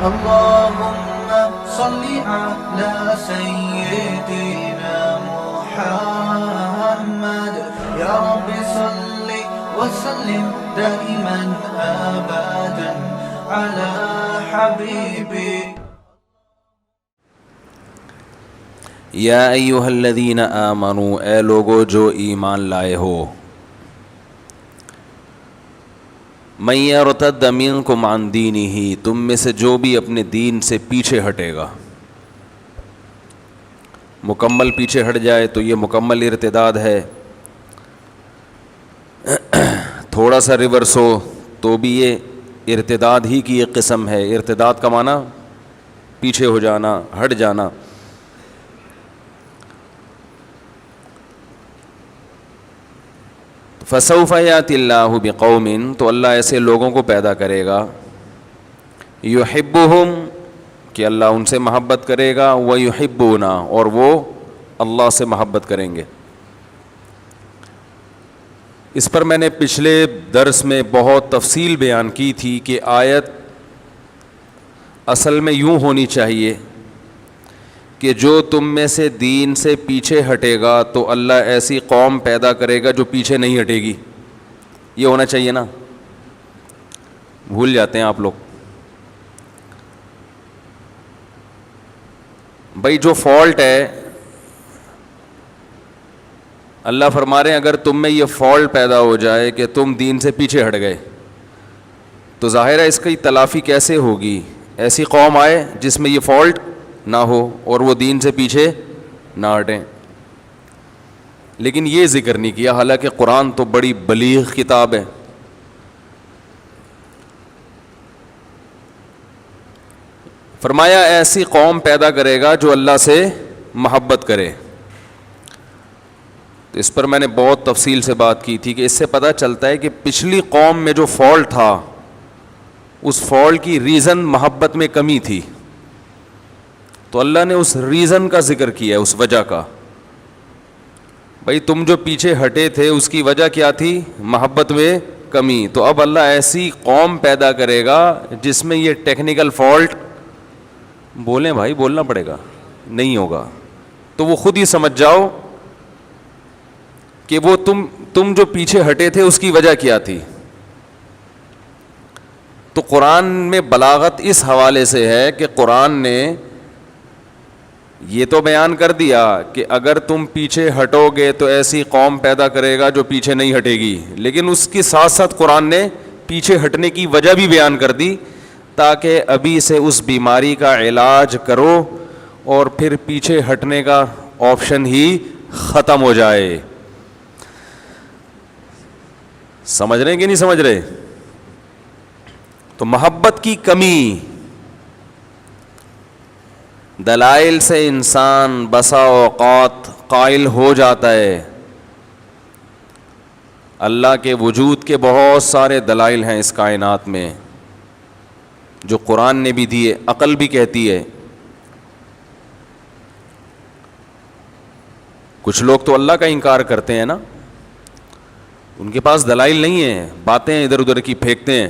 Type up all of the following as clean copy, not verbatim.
اللهم صل على سيدنا محمد يا رب صل وسلم دائما أبدا على حبيبك. یا ایہا الذین آمنوا، اے لوگو جو ایمان لائے ہو، من یرتد منکم عن دینہ، تم میں سے جو بھی اپنے دین سے پیچھے ہٹے گا، مکمل پیچھے ہٹ جائے تو یہ مکمل ارتداد ہے، تھوڑا سا ریورس ہو تو بھی یہ ارتداد ہی کی ایک قسم ہے. ارتداد کا معنی پیچھے ہو جانا، ہٹ جانا. فسوف یاتی اللہ بقوم، تو اللہ ایسے لوگوں کو پیدا کرے گا، یحبہم، کہ اللہ ان سے محبت کرے گا، ویحبونہ، اور وہ اللہ سے محبت کریں گے. اس پر میں نے پچھلے درس میں بہت تفصیل بیان کی تھی کہ آیت اصل میں یوں ہونی چاہیے کہ جو تم میں سے دین سے پیچھے ہٹے گا تو اللہ ایسی قوم پیدا کرے گا جو پیچھے نہیں ہٹے گی. یہ ہونا چاہیے نا، بھول جاتے ہیں آپ لوگ. بھائی جو فالٹ ہے، اللہ فرما رہے ہیں اگر تم میں یہ فالٹ پیدا ہو جائے کہ تم دین سے پیچھے ہٹ گئے تو ظاہر ہے اس کی تلافی کیسے ہوگی؟ ایسی قوم آئے جس میں یہ فالٹ نہ ہو اور وہ دین سے پیچھے نہ ہٹیں. لیکن یہ ذکر نہیں کیا، حالانکہ قرآن تو بڑی بلیغ کتاب ہے. فرمایا ایسی قوم پیدا کرے گا جو اللہ سے محبت کرے. تو اس پر میں نے بہت تفصیل سے بات کی تھی کہ اس سے پتہ چلتا ہے کہ پچھلی قوم میں جو فالٹ تھا اس فالٹ کی ریزن محبت میں کمی تھی، تو اللہ نے اس ریزن کا ذکر کیا ہے، اس وجہ کا. بھائی تم جو پیچھے ہٹے تھے اس کی وجہ کیا تھی؟ محبت میں کمی. تو اب اللہ ایسی قوم پیدا کرے گا جس میں یہ ٹیکنیکل فالٹ، بولیں بھائی بولنا پڑے گا، نہیں ہوگا. تو وہ خود ہی سمجھ جاؤ کہ وہ تم جو پیچھے ہٹے تھے اس کی وجہ کیا تھی. تو قرآن میں بلاغت اس حوالے سے ہے کہ قرآن نے یہ تو بیان کر دیا کہ اگر تم پیچھے ہٹو گے تو ایسی قوم پیدا کرے گا جو پیچھے نہیں ہٹے گی، لیکن اس کے ساتھ ساتھ قرآن نے پیچھے ہٹنے کی وجہ بھی بیان کر دی تاکہ ابھی سے اس بیماری کا علاج کرو اور پھر پیچھے ہٹنے کا آپشن ہی ختم ہو جائے. سمجھ رہے ہیں کہ نہیں سمجھ رہے؟ تو محبت کی کمی، دلائل سے انسان بسا اوقات قائل ہو جاتا ہے. اللہ کے وجود کے بہت سارے دلائل ہیں اس کائنات میں جو قرآن نے بھی دیے، عقل بھی کہتی ہے. کچھ لوگ تو اللہ کا انکار کرتے ہیں نا، ان کے پاس دلائل نہیں ہیں، باتیں ادھر ادھر کی پھینکتے ہیں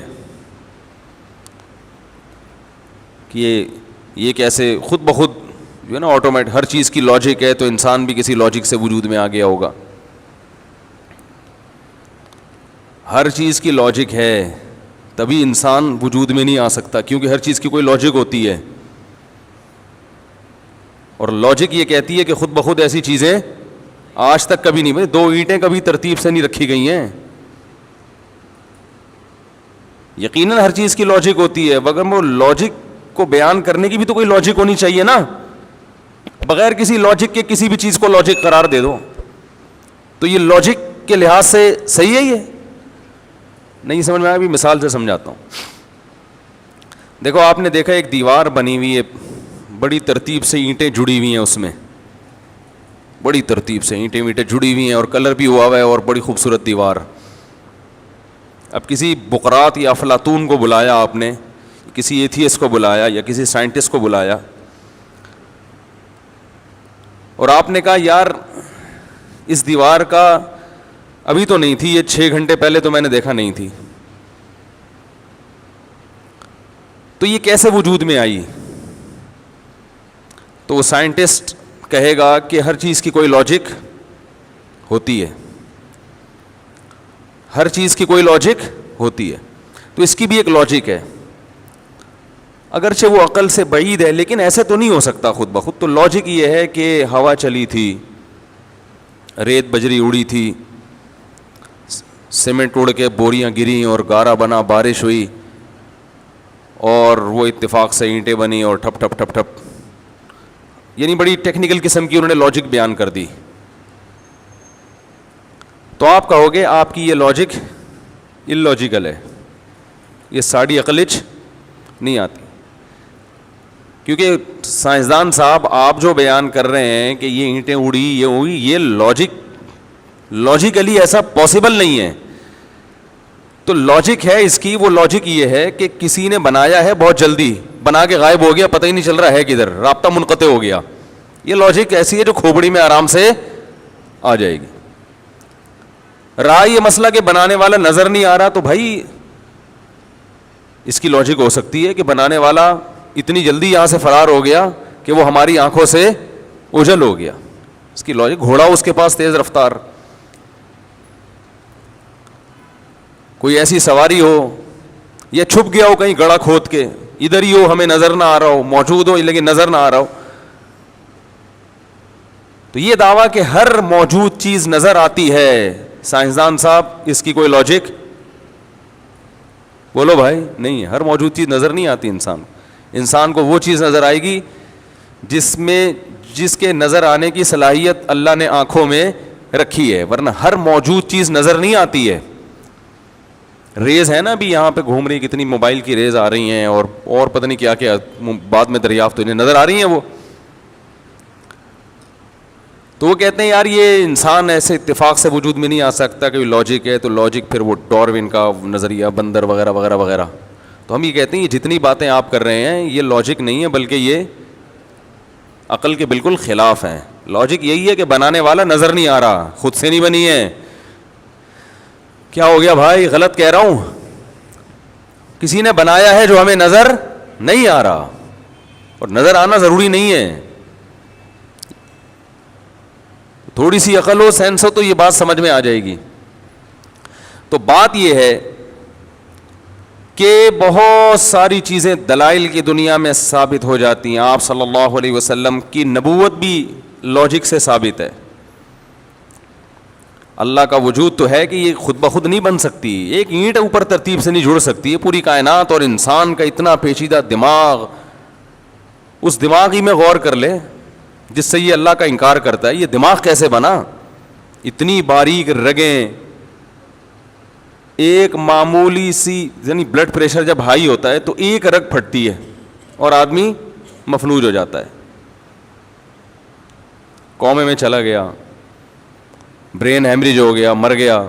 کہ یہ کیسے خود بخود جو ہے نا آٹومیٹ، ہر چیز کی لاجک ہے تو انسان بھی کسی لاجک سے وجود میں آ گیا ہوگا. ہر چیز کی لاجک ہے تبھی انسان وجود میں نہیں آ سکتا، کیونکہ ہر چیز کی کوئی لاجک ہوتی ہے. اور لاجک یہ کہتی ہے کہ خود بخود ایسی چیزیں آج تک کبھی نہیں، دو اینٹیں کبھی ترتیب سے نہیں رکھی گئی ہیں. یقیناً ہر چیز کی لاجک ہوتی ہے، مگر وہ لاجک کو بیان کرنے کی بھی تو کوئی لاجک ہونی چاہیے نا. بغیر کسی لاجک کے کسی بھی چیز کو لاجک قرار دے دو تو یہ لاجک کے لحاظ سے صحیح ہے؟ یہ نہیں سمجھ میں آیا. ابھی مثال سے سمجھاتا ہوں. دیکھو آپ نے دیکھا ایک دیوار بنی ہوئی ہے، بڑی ترتیب سے اینٹیں جڑی ہوئی ہیں، اس میں بڑی ترتیب سے اینٹیں جڑی ہوئی ہیں اور کلر بھی ہوا ہوا ہے اور بڑی خوبصورت دیوار. اب کسی بقراط یا افلاطون کو بلایا آپ نے، کسی ایتھیسٹ کو بلایا یا کسی سائنٹسٹ کو بلایا اور آپ نے کہا یار اس دیوار کا ابھی تو نہیں تھی، یہ 6 گھنٹے پہلے تو میں نے دیکھا نہیں تھی. تو یہ کیسے وجود میں آئی؟ تو وہ سائنٹسٹ کہے گا کہ ہر چیز کی کوئی لاجک ہوتی ہے، ہر چیز کی کوئی لاجک ہوتی ہے، تو اس کی بھی ایک لاجک ہے، اگرچہ وہ عقل سے بعید ہے لیکن ایسے تو نہیں ہو سکتا خود بخود. تو لاجک یہ ہے کہ ہوا چلی تھی، ریت بجری اڑی تھی، سیمنٹ اڑ کے بوریاں گریں اور گارا بنا، بارش ہوئی اور وہ اتفاق سے اینٹیں بنی اور ٹھپ ٹھپ ٹھپ ٹھپ، یعنی بڑی ٹیکنیکل قسم کی انہوں نے لاجک بیان کر دی. تو آپ کہو گے آپ کی یہ لاجک اللاجیکل ہے، یہ ساڑی عقل وچ نہیں آتی، کیونکہ سائنسدان صاحب آپ جو بیان کر رہے ہیں کہ یہ اینٹیں اڑی، یہ ہوئی، یہ لاجیکلی ایسا پاسبل نہیں ہے. تو لاجک ہے اس کی، وہ لاجک یہ ہے کہ کسی نے بنایا ہے بہت جلدی، بنا کے غائب ہو گیا، پتہ ہی نہیں چل رہا ہے کدھر، رابطہ منقطع ہو گیا. یہ لاجک ایسی ہے جو کھوپڑی میں آرام سے آ جائے گی. رہا یہ مسئلہ کہ بنانے والا نظر نہیں آ رہا، تو بھائی اس کی لاجک ہو سکتی ہے کہ بنانے والا اتنی جلدی یہاں سے فرار ہو گیا کہ وہ ہماری آنکھوں سے اوجھل ہو گیا. اس کی لاجک، گھوڑا اس کے پاس تیز رفتار، کوئی ایسی سواری ہو یا چھپ گیا ہو کہیں گڑھا کھود کے، ادھر ہی ہو، ہمیں نظر نہ آ رہا ہو، موجود ہو لیکن نظر نہ آ رہا ہو. تو یہ دعویٰ کہ ہر موجود چیز نظر آتی ہے، سائنسدان صاحب اس کی کوئی لاجک بولو بھائی نہیں ہے. ہر موجود چیز نظر نہیں آتی انسان کو وہ چیز نظر آئے گی جس کے نظر آنے کی صلاحیت اللہ نے آنکھوں میں رکھی ہے، ورنہ ہر موجود چیز نظر نہیں آتی ہے. ریز ہے نا ابھی یہاں پہ گھوم رہی، کتنی موبائل کی ریز آ رہی ہیں اور پتہ نہیں کیا کیا بعد میں دریافت انہیں نظر آ رہی ہیں وہ. تو وہ کہتے ہیں یار یہ انسان ایسے اتفاق سے وجود میں نہیں آ سکتا کہ لاجک ہے. تو لاجک پھر وہ ڈاروین کا نظریہ، بندر وغیرہ وغیرہ وغیرہ. تو ہم یہ کہتے ہیں یہ جتنی باتیں آپ کر رہے ہیں یہ لاجک نہیں ہے بلکہ یہ عقل کے بالکل خلاف ہیں. لاجک یہی ہے کہ بنانے والا نظر نہیں آ رہا، خود سے نہیں بنی ہے. کیا ہو گیا بھائی، غلط کہہ رہا ہوں؟ کسی نے بنایا ہے جو ہمیں نظر نہیں آ رہا، اور نظر آنا ضروری نہیں ہے. تھوڑی سی عقل ہو، سینس ہو تو یہ بات سمجھ میں آ جائے گی. تو بات یہ ہے کہ بہت ساری چیزیں دلائل کی دنیا میں ثابت ہو جاتی ہیں. آپ صلی اللہ علیہ وسلم کی نبوت بھی لاجک سے ثابت ہے. اللہ کا وجود تو ہے کہ یہ خود بخود نہیں بن سکتی، ایک اینٹ اوپر ترتیب سے نہیں جڑ سکتی. پوری کائنات اور انسان کا اتنا پیچیدہ دماغ، اس دماغ ہی میں غور کر لے جس سے یہ اللہ کا انکار کرتا ہے. یہ دماغ کیسے بنا؟ اتنی باریک رگیں، ایک معمولی سی، یعنی بلڈ پریشر جب ہائی ہوتا ہے تو ایک رگ پھٹتی ہے اور آدمی مفلوج ہو جاتا ہے، کومے میں چلا گیا، برین ہیمریج ہو گیا، مر گیا.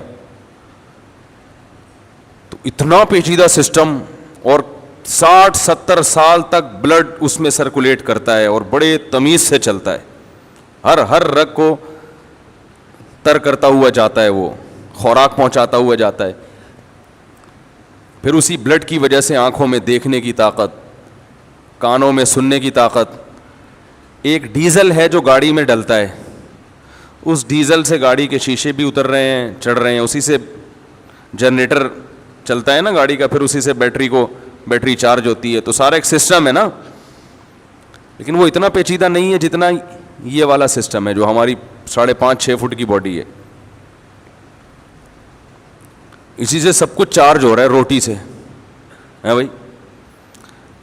تو اتنا پیچیدہ سسٹم، اور 60-70 سال تک بلڈ اس میں سرکولیٹ کرتا ہے اور بڑے تمیز سے چلتا ہے. ہر رگ کو تر کرتا ہوا جاتا ہے، وہ خوراک پہنچاتا ہوا جاتا ہے. پھر اسی بلڈ کی وجہ سے آنکھوں میں دیکھنے کی طاقت، کانوں میں سننے کی طاقت. ایک ڈیزل ہے جو گاڑی میں ڈلتا ہے، اس ڈیزل سے گاڑی کے شیشے بھی اتر رہے ہیں، چڑھ رہے ہیں، اسی سے جنریٹر چلتا ہے نا گاڑی کا، پھر اسی سے بیٹری چارج ہوتی ہے. تو سارا ایک سسٹم ہے نا، لیکن وہ اتنا پیچیدہ نہیں ہے جتنا یہ والا سسٹم ہے جو ہماری 5.5-6 فٹ کی باڈی ہے. اسی سے سب کچھ چارج ہو رہا ہے، روٹی سے ہے بھائی،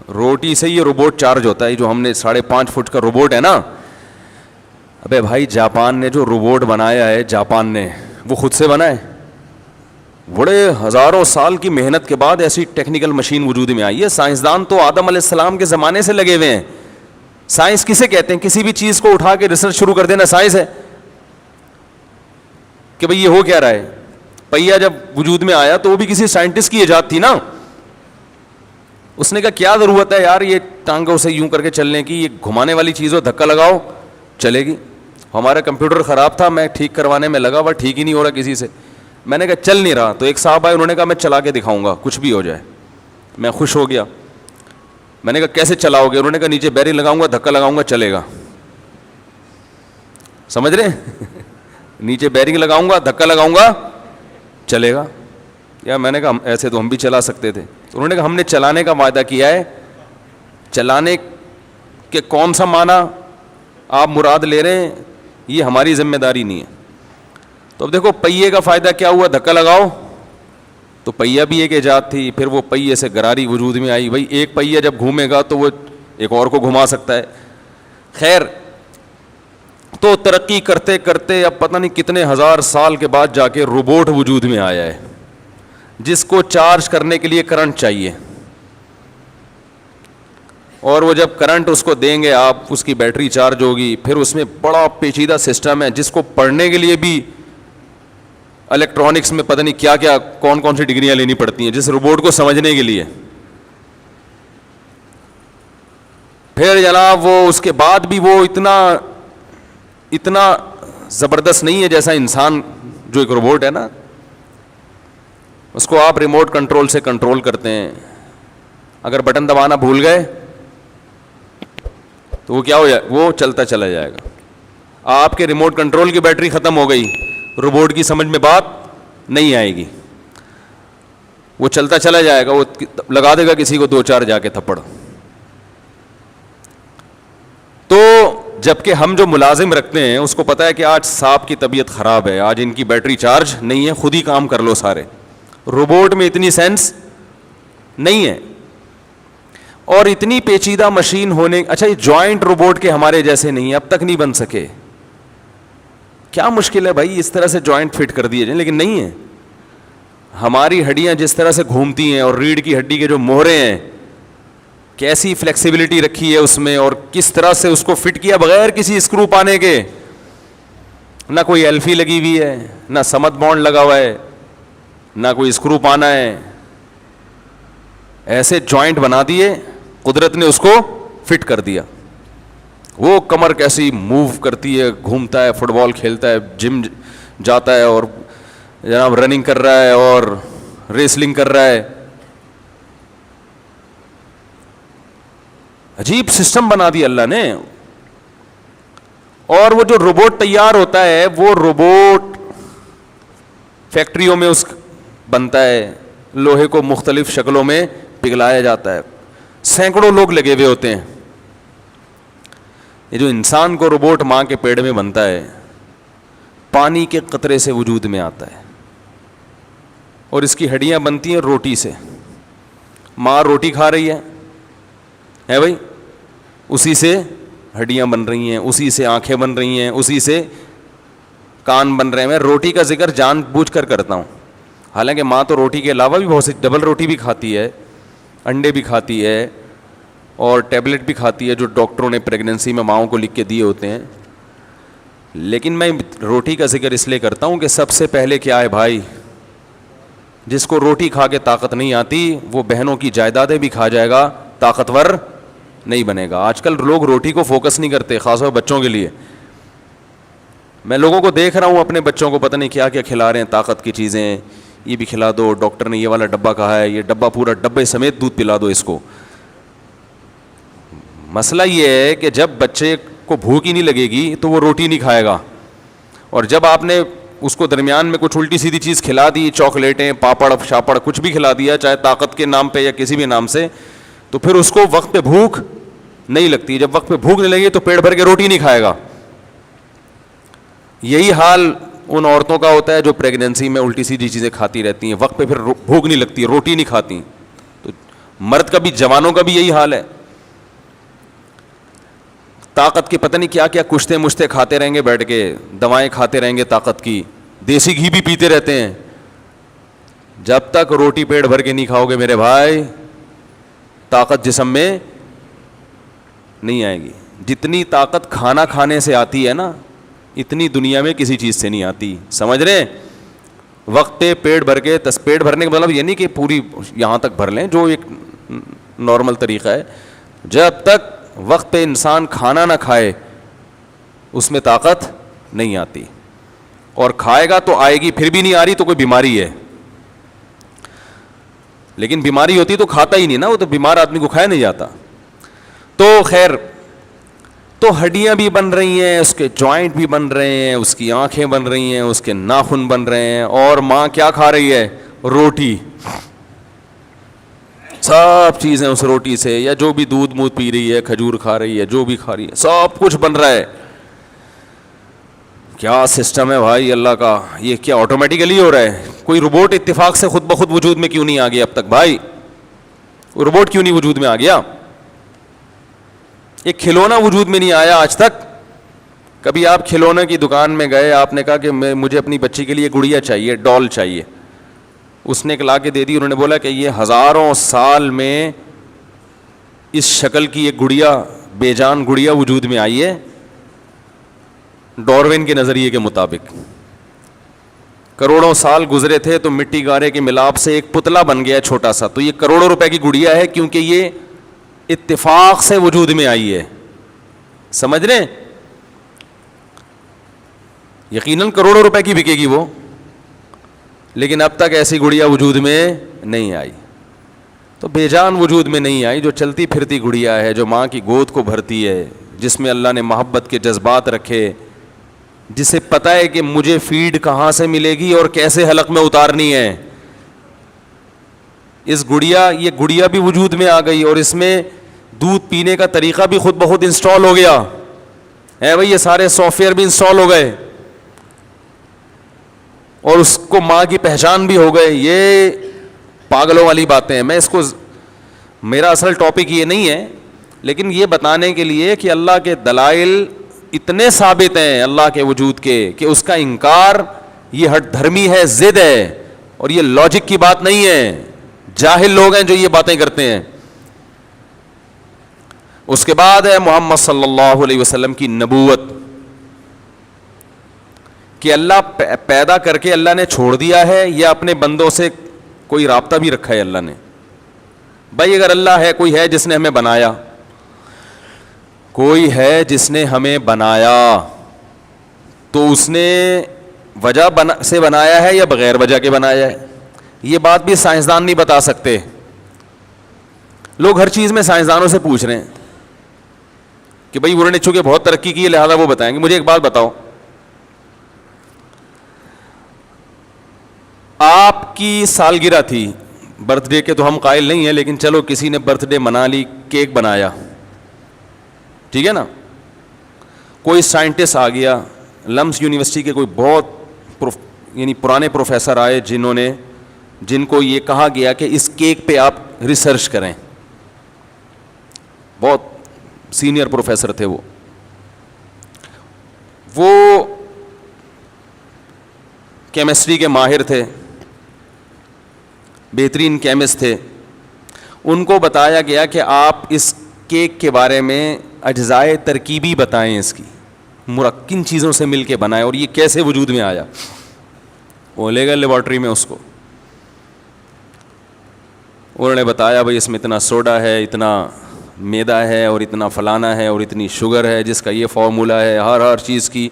روٹی سے یہ روبوٹ چارج ہوتا ہے. جو ہم نے 5.5 فٹ کا روبوٹ ہے نا، ابے بھائی جاپان نے جو روبوٹ بنایا ہے، جاپان نے وہ خود سے بنا ہے. بڑے ہزاروں سال کی محنت کے بعد ایسی ٹیکنیکل مشین وجود میں آئی ہے. سائنسدان تو آدم علیہ السلام کے زمانے سے لگے ہوئے ہیں. سائنس کسے کہتے ہیں؟ کسی بھی چیز کو اٹھا کے ریسرچ شروع کر دینا سائنس ہے. کہ بھئی یہ ہو کیا رہا ہے. پہیا جب وجود میں آیا تو وہ بھی کسی سائنٹسٹ کی ایجاد تھی نا. اس نے کہا کیا ضرورت ہے یار یہ ٹانگوں سے یوں کر کے چلنے کی، یہ گھمانے والی چیز ہو، دھکا لگاؤ چلے گی. ہمارا کمپیوٹر خراب تھا، میں ٹھیک کروانے میں لگا ہوا، ٹھیک ہی نہیں ہو رہا کسی سے. میں نے کہا چل نہیں رہا. تو ایک صاحب آئے، انہوں نے کہا میں چلا کے دکھاؤں گا کچھ بھی ہو جائے. میں خوش ہو گیا. میں نے کہا کیسے چلاؤ گے؟ انہوں نے کہا نیچے بیرنگ لگاؤں گا, دھکا لگاؤں گا, چلے گا. سمجھ رہے ہیں؟ نیچے بیرنگ لگاؤں گا, دھکا لگاؤں گا, چلے گا. یا میں نے کہا ایسے تو ہم بھی چلا سکتے تھے. انہوں نے کہا ہم نے چلانے کا وعدہ کیا ہے, چلانے کے کون سا معنی آپ مراد لے رہے ہیں, یہ ہماری ذمہ داری نہیں ہے. تو اب دیکھو پہیے کا فائدہ کیا ہوا, دھکا لگاؤ. تو پہیا بھی ایک ایجاد تھی, پھر وہ پہیے سے گراری وجود میں آئی. بھائی ایک پہیا جب گھومے گا تو وہ ایک اور کو گھما سکتا ہے. خیر, تو ترقی کرتے کرتے اب پتہ نہیں کتنے ہزار سال کے بعد جا کے روبوٹ وجود میں آیا ہے, جس کو چارج کرنے کے لیے کرنٹ چاہیے. اور وہ جب کرنٹ اس کو دیں گے آپ, اس کی بیٹری چارج ہوگی. پھر اس میں بڑا پیچیدہ سسٹم ہے جس کو پڑھنے کے لیے بھی الیکٹرانکس میں پتہ نہیں کیا کیا کون کون سی ڈگریاں لینی پڑتی ہیں جس روبوٹ کو سمجھنے کے لیے. پھر جناب وہ اس کے بعد بھی وہ اتنا زبردست نہیں ہے جیسا انسان جو ایک روبوٹ ہے نا, اس کو آپ ریموٹ کنٹرول سے کنٹرول کرتے ہیں. اگر بٹن دبانا بھول گئے تو وہ کیا ہو جائے, وہ چلتا چلا جائے گا. آپ کے ریموٹ کنٹرول کی بیٹری ختم ہو گئی, روبوٹ کی سمجھ میں بات نہیں آئے گی, وہ چلتا چلا جائے گا, وہ لگا دے گا کسی کو 2-4 جا کے تھپڑ. تو جبکہ ہم جو ملازم رکھتے ہیں اس کو پتا ہے کہ آج صاحب کی طبیعت خراب ہے, آج ان کی بیٹری چارج نہیں ہے, خود ہی کام کر لو سارے. روبوٹ میں اتنی سینس نہیں ہے. اور اتنی پیچیدہ مشین ہونے, اچھا یہ جوائنٹ روبوٹ کے ہمارے جیسے نہیں ہیں, اب تک نہیں بن سکے. کیا مشکل ہے بھائی اس طرح سے جوائنٹ فٹ کر دیے جائیں, لیکن نہیں ہے. ہماری ہڈیاں جس طرح سے گھومتی ہیں, اور ریڑھ کی ہڈی کے جو موہرے ہیں, کیسی فلیکسیبلٹی رکھی ہے اس میں, اور کس طرح سے اس کو فٹ کیا بغیر کسی اسکرو پانے کے. نہ کوئی ایلفی لگی ہوئی ہے, نہ سمت بانڈ لگا ہوا ہے, نہ کوئی اسکرو پانا ہے. ایسے جوائنٹ بنا دیے, قدرت نے اس کو فٹ کر دیا. وہ کمر کیسی موو کرتی ہے, گھومتا ہے, فٹ بال کھیلتا ہے, جم جاتا ہے, اور جناب رننگ کر رہا ہے, اور ریسلنگ کر رہا ہے. عجیب سسٹم بنا دیا اللہ نے. اور وہ جو روبوٹ تیار ہوتا ہے, وہ روبوٹ فیکٹریوں میں اس بنتا ہے, لوہے کو مختلف شکلوں میں پگھلایا جاتا ہے, سینکڑوں لوگ لگے ہوئے ہوتے ہیں. یہ جو انسان کو روبوٹ ماں کے پیٹ میں بنتا ہے, پانی کے قطرے سے وجود میں آتا ہے, اور اس کی ہڈیاں بنتی ہیں روٹی سے. ماں روٹی کھا رہی ہے بھائی, اسی سے ہڈیاں بن رہی ہیں, اسی سے آنکھیں بن رہی ہیں, اسی سے کان بن رہے ہیں. میں روٹی کا ذکر جان بوجھ کر کرتا ہوں, حالانکہ ماں تو روٹی کے علاوہ بھی بہت سی, ڈبل روٹی بھی کھاتی ہے, انڈے بھی کھاتی ہے, اور ٹیبلٹ بھی کھاتی ہے جو ڈاکٹروں نے پریگننسی میں ماؤں کو لکھ کے دیے ہوتے ہیں. لیکن میں روٹی کا ذکر اس لیے کرتا ہوں کہ سب سے پہلے کیا ہے بھائی, جس کو روٹی کھا کے طاقت نہیں آتی وہ بہنوں کی جائیدادیں بھی کھا جائے گا, طاقتور نہیں بنے گا. آج کل لوگ روٹی کو فوکس نہیں کرتے, خاص طور بچوں کے لیے. میں لوگوں کو دیکھ رہا ہوں, اپنے بچوں کو پتہ نہیں کیا کیا کھلا رہے ہیں, طاقت کی چیزیں, یہ بھی کھلا دو, ڈاکٹر نے یہ والا ڈبہ کہا ہے, یہ ڈبہ پورا ڈبے سمیت دودھ پلا دو اس کو. مسئلہ یہ ہے کہ جب بچے کو بھوک ہی نہیں لگے گی تو وہ روٹی نہیں کھائے گا, اور جب آپ نے اس کو درمیان میں کچھ الٹی سیدھی چیز کھلا دی, چاکلیٹیں, پاپڑ شاپڑ کچھ بھی کھلا دیا, چاہے طاقت کے نام پہ یا کسی بھی نام سے, تو پھر اس کو وقت پہ بھوک نہیں لگتی. جب وقت پہ بھوک نہیں لگی تو پیٹ بھر کے روٹی نہیں کھائے گا. یہی حال ان عورتوں کا ہوتا ہے جو پریگننسی میں الٹی سیدھی چیزیں کھاتی رہتی ہیں, وقت پہ پھر بھوک نہیں لگتی, روٹی نہیں کھاتی. تو مرد کا بھی, جوانوں کا بھی یہی حال ہے. طاقت کے پتہ نہیں کیا کیا کشتے مشتے کھاتے رہیں گے بیٹھ کے, دوائیں کھاتے رہیں گے طاقت کی, دیسی گھی بھی پیتے رہتے ہیں. جب تک روٹی پیٹ بھر کے نہیں کھاؤ گے میرے بھائی, طاقت جسم میں نہیں آئے گی. جتنی طاقت کھانا کھانے سے آتی ہے نا, اتنی دنیا میں کسی چیز سے نہیں آتی. سمجھ رہے ہیں؟ وقت پہ پیٹ بھر کے, پیٹ بھرنے کا مطلب یہ نہیں کہ پوری یہاں تک بھر لیں جو ایک نارمل طریقہ ہے. جب تک وقت پہ انسان کھانا نہ کھائے اس میں طاقت نہیں آتی, اور کھائے گا تو آئے گی, پھر بھی نہیں آ رہی تو کوئی بیماری ہے. لیکن بیماری ہوتی تو کھاتا ہی نہیں نا, وہ تو بیمار آدمی کو کھایا نہیں جاتا. تو خیر، تو ہڈیاں بھی بن رہی ہیں، اس کے جوائنٹ بھی بن رہے ہیں، اس کی آنکھیں بن رہی ہیں، اس کے ناخن بن رہے ہیں، اور ماں کیا کھا رہی ہے؟ روٹی. سب چیزیں اس روٹی سے، یا جو بھی دودھ مودھ پی رہی ہے، کھجور کھا رہی ہے، جو بھی کھا رہی ہے، سب کچھ بن رہا ہے. کیا سسٹم ہے بھائی اللہ کا! یہ کیا آٹومیٹیکلی ہو رہا ہے؟ کوئی روبوٹ اتفاق سے خود بخود وجود میں کیوں نہیں آ گیا اب تک بھائی؟ روبوٹ کیوں نہیں وجود میں آ گیا؟ ایک کھلونا وجود میں نہیں آیا آج تک. کبھی آپ کھلونے کی دکان میں گئے، آپ نے کہا کہ مجھے اپنی بچی کے لیے گڑیا چاہیے، ڈال چاہیے، اس نے ایک لا کے دے دی، انہوں نے بولا کہ یہ ہزاروں سال میں اس شکل کی ایک گڑیا، بے جان گڑیا وجود میں آئی ہے ڈاروین کے نظریے کے مطابق. کروڑوں سال گزرے تھے تو مٹی گارے کے ملاپ سے ایک پتلا بن گیا چھوٹا سا. تو یہ کروڑوں روپے کی گڑیا ہے کیونکہ یہ اتفاق سے وجود میں آئی ہے. سمجھ رہے ہیں؟ یقیناً کروڑوں روپے کی بکے گی وہ، لیکن اب تک ایسی گڑیا وجود میں نہیں آئی. تو بے جان وجود میں نہیں آئی، جو چلتی پھرتی گڑیا ہے، جو ماں کی گود کو بھرتی ہے، جس میں اللہ نے محبت کے جذبات رکھے، جسے پتہ ہے کہ مجھے فیڈ کہاں سے ملے گی اور کیسے حلق میں اتارنی ہے. یہ گڑیا بھی وجود میں آ گئی، اور اس میں دودھ پینے کا طریقہ بھی خود بخود انسٹال ہو گیا ہے بھائی. یہ سارے سافٹ ویئر بھی انسٹال ہو گئے، اور اس کو ماں کی پہچان بھی ہو گئے. یہ پاگلوں والی باتیں ہیں. میں اس کو، میرا اصل ٹاپک یہ نہیں ہے، لیکن یہ بتانے کے لیے کہ اللہ کے دلائل اتنے ثابت ہیں اللہ کے وجود کے کہ اس کا انکار یہ ہٹ دھرمی ہے، ضد ہے، اور یہ لاجک کی بات نہیں ہے. جاہل لوگ ہیں جو یہ باتیں کرتے ہیں. اس کے بعد ہے محمد صلی اللہ علیہ وسلم کی نبوت، کہ اللہ پیدا کر کے اللہ نے چھوڑ دیا ہے یا اپنے بندوں سے کوئی رابطہ بھی رکھا ہے اللہ نے. بھائی اگر اللہ ہے، کوئی ہے جس نے ہمیں بنایا، کوئی ہے جس نے ہمیں بنایا، تو اس نے وجہ سے بنایا ہے یا بغیر وجہ کے بنایا ہے؟ یہ بات بھی سائنسدان نہیں بتا سکتے. لوگ ہر چیز میں سائنسدانوں سے پوچھ رہے ہیں کہ بھائی انہوں نے چونکہ بہت ترقی کی ہے لہذا وہ بتائیں گے. مجھے ایک بات بتاؤ، آپ کی سالگرہ تھی، برتھ ڈے کے تو ہم قائل نہیں ہیں، لیکن چلو کسی نے برتھ ڈے منا لی، کیک بنایا، ٹھیک ہے نا. کوئی سائنٹسٹ آ گیا، لمس یونیورسٹی کے کوئی بہت یعنی پرانے پروفیسر آئے جن کو یہ کہا گیا کہ اس کیک پہ آپ ریسرچ کریں. بہت سینئر پروفیسر تھے وہ کیمسٹری کے ماہر تھے، بہترین کیمسٹ تھے. ان کو بتایا گیا کہ آپ اس کیک کے بارے میں اجزائے ترکیبی بتائیں، اس کی کن چیزوں سے مل کے بنائیں اور یہ کیسے وجود میں آیا. وہ لے گئے لیبارٹری میں، اس کو انہوں نے بتایا بھائی اس میں اتنا سوڈا ہے، اتنا میدا ہے، اور اتنا فلانا ہے، اور اتنی شوگر ہے جس کا یہ فارمولہ ہے. ہر چیز کی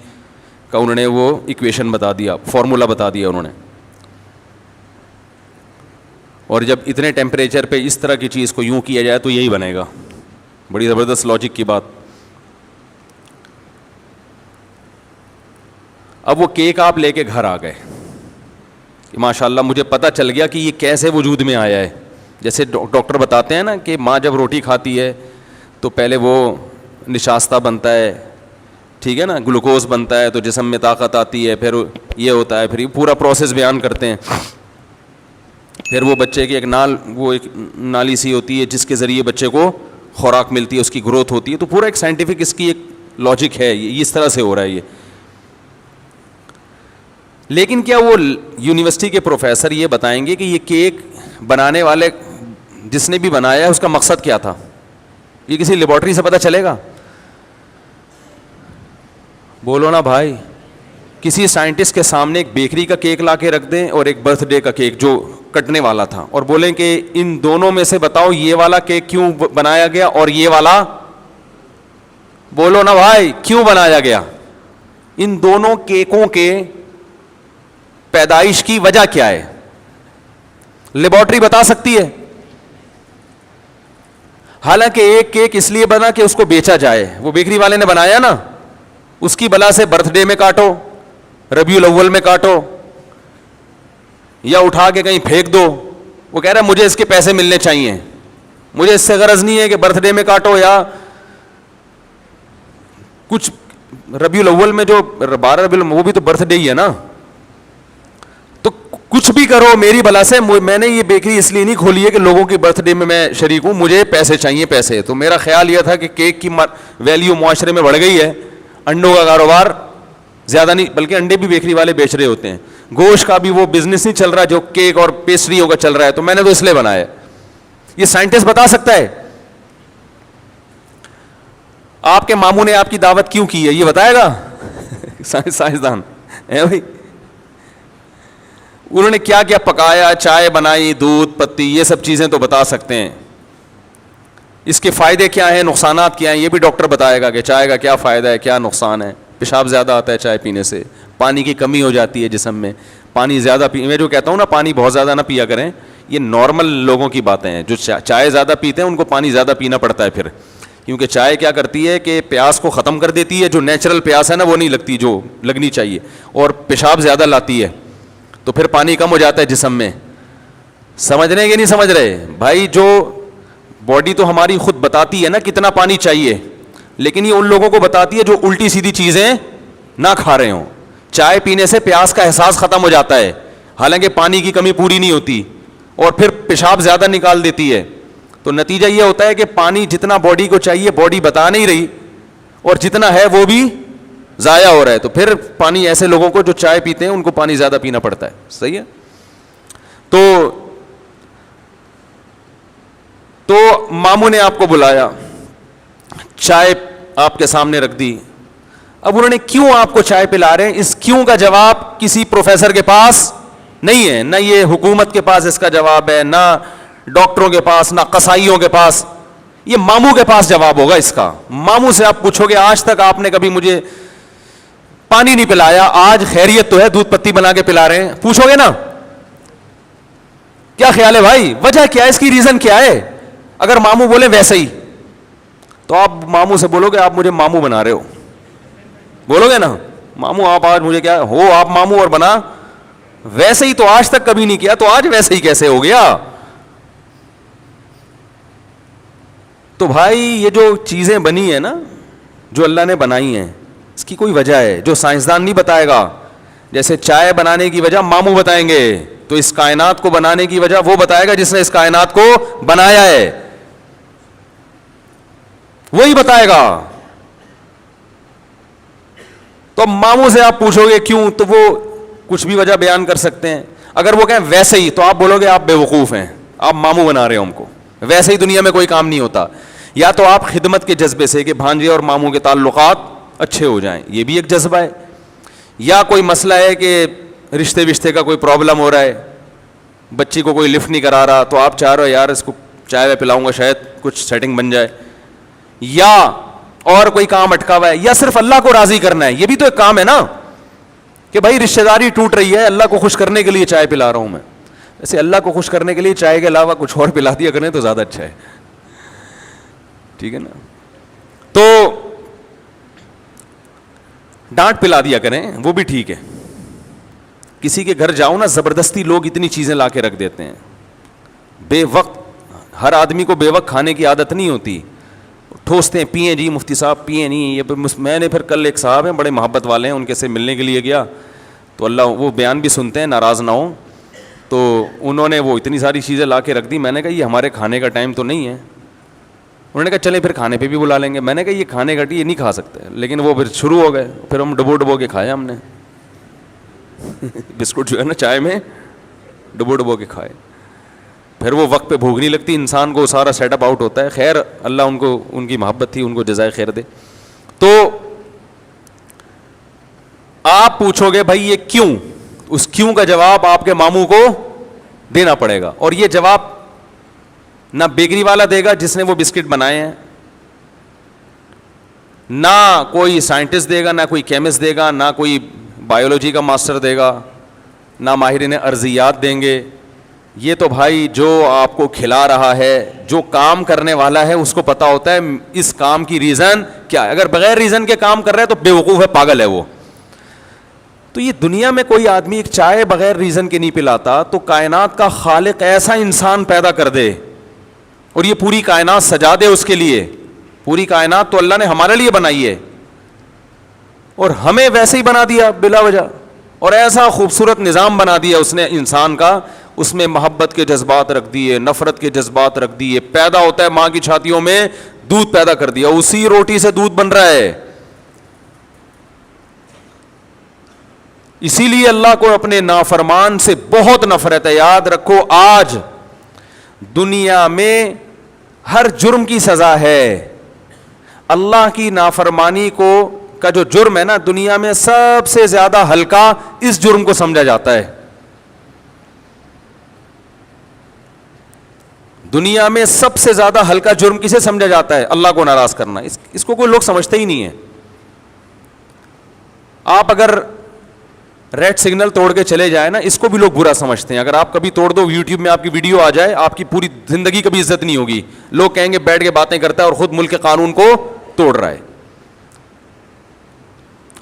کا انہوں نے وہ ایکویشن بتا دیا، فارمولہ بتا دیا انہوں نے. اور جب اتنے ٹیمپریچر پہ اس طرح کی چیز کو یوں کیا جائے تو یہی بنے گا. بڑی زبردست لاجک کی بات. اب وہ کیک آپ لے کے گھر آ گئے کہ ماشاء اللہ مجھے پتہ چل گیا کہ یہ کیسے وجود میں آیا ہے. جیسے ڈاکٹر بتاتے ہیں نا کہ ماں جب روٹی کھاتی ہے تو پہلے وہ نشاستہ بنتا ہے، ٹھیک ہے نا، گلوکوز بنتا ہے تو جسم میں طاقت آتی ہے، پھر یہ ہوتا ہے، پھر یہ پورا پروسیس بیان کرتے ہیں. پھر وہ بچے کی ایک نالی سی ہوتی ہے جس کے ذریعے بچے کو خوراک ملتی ہے، اس کی گروتھ ہوتی ہے. تو پورا ایک سائنٹیفک اس کی ایک لاجک ہے، یہ اس طرح سے ہو رہا ہے یہ. لیکن کیا وہ یونیورسٹی کے پروفیسر یہ بتائیں گے کہ یہ کیک بنانے والے جس نے بھی بنایا ہے اس کا مقصد کیا تھا؟ یہ کسی لیبارٹری سے پتہ چلے گا؟ بولو نا بھائی. کسی سائنٹسٹ کے سامنے ایک بیکری کا کیک لا کے رکھ دیں اور ایک برتھ ڈے کا کیک جو کٹنے والا تھا، اور بولیں کہ ان دونوں میں سے بتاؤ یہ والا کیک کیوں بنایا گیا اور یہ والا، بولو نا بھائی، کیوں بنایا گیا؟ ان دونوں کیکوں کے پیدائش کی وجہ کیا ہے؟ لیبارٹری بتا سکتی ہے؟ حالانکہ ایک کیک اس لیے بنا کہ اس کو بیچا جائے, وہ بیکری والے نے بنایا نا, اس کی بلا سے برتھ ڈے میں کاٹو, ربیع الاول میں کاٹو, یا اٹھا کے کہیں پھینک دو. وہ کہہ رہا ہے مجھے اس کے پیسے ملنے چاہیے, مجھے اس سے غرض نہیں ہے کہ برتھ ڈے میں کاٹو یا کچھ. ربیع الاول میں جو 12 ربیع الاول وہ بھی تو برتھ ڈے ہی ہے نا, تو کچھ بھی کرو میری بلا سے. میں نے یہ بیکری اس لیے نہیں کھولی ہے کہ لوگوں کی برتھ ڈے میں میں شریک ہوں, مجھے پیسے چاہیے پیسے. تو میرا خیال یہ تھا کہ کیک کی ویلیو معاشرے میں بڑھ گئی ہے, انڈوں کا کاروبار زیادہ نہیں, بلکہ انڈے بھی بیکری والے بیچ رہے ہوتے ہیں, گوشت کا بھی وہ بزنس نہیں چل رہا جو کیک اور پیسٹریوں کا چل رہا ہے. تو میں نے تو اس لیے بنایا. یہ سائنٹسٹ بتا سکتا ہے آپ کے ماموں نے آپ کی دعوت کیوں کی ہے, یہ بتائے گا سائنسدان ہے بھائی. انہوں نے کیا کیا پکایا, چائے بنائی, دودھ, پتی, یہ سب چیزیں تو بتا سکتے ہیں. اس کے فائدے کیا ہیں, نقصانات کیا ہیں, یہ بھی ڈاکٹر بتائے گا کہ چائے کا کیا فائدہ ہے, کیا نقصان ہے. پیشاب زیادہ آتا ہے چائے پینے سے, پانی کی کمی ہو جاتی ہے جسم میں, پانی زیادہ میں جو کہتا ہوں نا پانی بہت زیادہ نہ پیا کریں, یہ نارمل لوگوں کی باتیں ہیں. جو چائے زیادہ پیتے ہیں ان کو پانی زیادہ پینا پڑتا ہے پھر, کیونکہ چائے کیا کرتی ہے کہ پیاس کو ختم کر دیتی ہے, جو نیچرل پیاس ہے نا وہ نہیں لگتی جو لگنی چاہیے, اور پیشاب زیادہ لاتی ہے, تو پھر پانی کم ہو جاتا ہے جسم میں. سمجھ رہے ہیں کہ نہیں سمجھ رہے بھائی؟ جو باڈی تو ہماری خود بتاتی ہے نا کتنا پانی چاہیے, لیکن یہ ان لوگوں کو بتاتی ہے جو الٹی سیدھی چیزیں نہ کھا رہے ہوں. چائے پینے سے پیاس کا احساس ختم ہو جاتا ہے, حالانکہ پانی کی کمی پوری نہیں ہوتی, اور پھر پیشاب زیادہ نکال دیتی ہے. تو نتیجہ یہ ہوتا ہے کہ پانی جتنا باڈی کو چاہیے باڈی بتا نہیں رہی, اور جتنا ہے وہ بھی ضائع ہو رہا ہے. تو پھر پانی ایسے لوگوں کو جو چائے پیتے ہیں ان کو پانی زیادہ پینا پڑتا ہے. صحیح ہے. تو ماموں نے آپ کو بلایا, چائے آپ کے سامنے رکھ دی. اب انہوں نے کیوں آپ کو چائے پلا رہے ہیں, اس کیوں کا جواب کسی پروفیسر کے پاس نہیں ہے, نہ یہ حکومت کے پاس اس کا جواب ہے, نہ ڈاکٹروں کے پاس, نہ قصائیوں کے پاس. یہ ماموں کے پاس جواب ہوگا اس کا. ماموں سے آپ پوچھو گے آج تک آپ نے کبھی مجھے پانی نہیں پلایا, آج خیریت تو ہے دودھ پتی بنا کے پلا رہے ہیں, پوچھو گے نا کیا خیال ہے بھائی, وجہ کیا ہے, اس کی ریزن کیا ہے؟ اگر ماموں بولے ویسے ہی, تو آپ ماموں سے بولو گے آپ مجھے ماموں بنا رہے ہو, بولو گے نا ماموں آپ آج مجھے کیا ہو, آپ ماموں اور بنا ویسے ہی, تو آج تک کبھی نہیں کیا, تو آج ویسے ہی کیسے ہو گیا؟ تو بھائی یہ جو چیزیں بنی ہیں نا, جو اللہ نے بنائی ہیں, اس کی کوئی وجہ ہے جو سائنسدان نہیں بتائے گا. جیسے چائے بنانے کی وجہ ماموں بتائیں گے, تو اس کائنات کو بنانے کی وجہ وہ بتائے گا جس نے اس کائنات کو بنایا ہے, وہی بتائے گا. تو ماموں سے آپ پوچھو گے کیوں, تو وہ کچھ بھی وجہ بیان کر سکتے ہیں. اگر وہ کہیں ویسے ہی, تو آپ بولو گے آپ بے وقوف ہیں, آپ ماموں بنا رہے ہو ہم کو, ویسے ہی دنیا میں کوئی کام نہیں ہوتا. یا تو آپ خدمت کے جذبے سے کہ بھانجے اور ماموں کے تعلقات اچھے ہو جائیں, یہ بھی ایک جذبہ ہے. یا کوئی مسئلہ ہے کہ رشتے کا کوئی پرابلم ہو رہا ہے, بچی کو کوئی لفٹ نہیں کرا رہا, تو آپ چاہ رہے ہو یار اس کو چائے میں پلاؤں گا شاید کچھ سیٹنگ بن جائے. یا اور کوئی کام اٹکا ہوا ہے, یا صرف اللہ کو راضی کرنا ہے, یہ بھی تو ایک کام ہے نا, کہ بھائی رشتہ داری ٹوٹ رہی ہے, اللہ کو خوش کرنے کے لیے چائے پلا رہا ہوں میں. ویسے اللہ کو خوش کرنے کے لیے چائے کے علاوہ کچھ اور پلا دیا کریں تو زیادہ اچھا ہے, ٹھیک ہے نا. تو ڈانٹ پلا دیا کریں وہ بھی ٹھیک ہے. کسی کے گھر جاؤ نا, زبردستی لوگ اتنی چیزیں لا کے رکھ دیتے ہیں بے وقت. ہر آدمی کو بے وقت کھانے کی عادت نہیں ہوتی, ٹھوستے ہیں پئیں جی مفتی صاحب پئیں نہیں. یہ میں نے پھر کل ایک صاحب ہیں بڑے محبت والے ہیں, ان کے سے ملنے کے لیے گیا, تو اللہ وہ بیان بھی سنتے ہیں ناراض نہ ہوں, تو انہوں نے وہ اتنی ساری چیزیں لا کے رکھ دی. میں نے کہا یہ ہمارے کھانے کا ٹائم تو نہیں ہے. انہوں نے کہا چلیں پھر کھانے پہ بھی بلا لیں گے. میں نے کہا یہ کھانے کا یہ نہیں کھا سکتے, لیکن وہ پھر شروع ہو گئے. پھر ہم ڈبو کے کھایا, ہم نے بسکٹ جو ہے نا چائے میں ڈبو کے کھائے. پھر وہ وقت پہ بھوک نہیں لگتی انسان کو, سارا سیٹ اپ آؤٹ ہوتا ہے. خیر اللہ ان کو, ان کی محبت تھی, ان کو جزائے خیر دے. تو آپ پوچھو گے بھائی یہ کیوں, اس کیوں کا جواب آپ کے ماموں کو دینا پڑے گا. اور یہ جواب نہ بیکری والا دے گا جس نے وہ بسکٹ بنائے ہیں, نہ کوئی سائنٹسٹ دے گا, نہ کوئی کیمسٹ دے گا, نہ کوئی بایولوجی کا ماسٹر دے گا, نہ ماہرین ارضیات دیں گے, یہ تو بھائی جو آپ کو کھلا رہا ہے, جو کام کرنے والا ہے, اس کو پتا ہوتا ہے اس کام کی ریزن کیا ہے. اگر بغیر ریزن کے کام کر رہا ہے تو بے وقوف ہے, پاگل ہے وہ. تو یہ دنیا میں کوئی آدمی ایک چائے بغیر ریزن کے نہیں پلاتا, تو کائنات کا خالق ایسا انسان پیدا کر دے اور یہ پوری کائنات سجا دے اس کے لیے. پوری کائنات تو اللہ نے ہمارے لیے بنائی ہے اور ہمیں ویسے ہی بنا دیا بلا وجہ, اور ایسا خوبصورت نظام بنا دیا اس نے انسان کا. اس میں محبت کے جذبات رکھ دیے, نفرت کے جذبات رکھ دیے. پیدا ہوتا ہے ماں کی چھاتیوں میں, دودھ پیدا کر دیا, اسی روٹی سے دودھ بن رہا ہے. اسی لیے اللہ کو اپنے نافرمان سے بہت نفرت ہے. یاد رکھو, آج دنیا میں ہر جرم کی سزا ہے. اللہ کی نافرمانی کا جو جرم ہے نا, دنیا میں سب سے زیادہ ہلکا اس جرم کو سمجھا جاتا ہے. دنیا میں سب سے زیادہ ہلکا جرم کسے سمجھا جاتا ہے؟ اللہ کو ناراض کرنا. اس کو کوئی لوگ سمجھتے ہی نہیں ہے. آپ اگر ریڈ سگنل توڑ کے چلے جائے نا, اس کو بھی لوگ برا سمجھتے ہیں. اگر آپ کبھی توڑ دو, یوٹیوب میں آپ کی ویڈیو آ جائے, آپ کی پوری زندگی کبھی عزت نہیں ہوگی. لوگ کہیں گے بیٹھ کے باتیں کرتا ہے اور خود ملک کے قانون کو توڑ رہا ہے.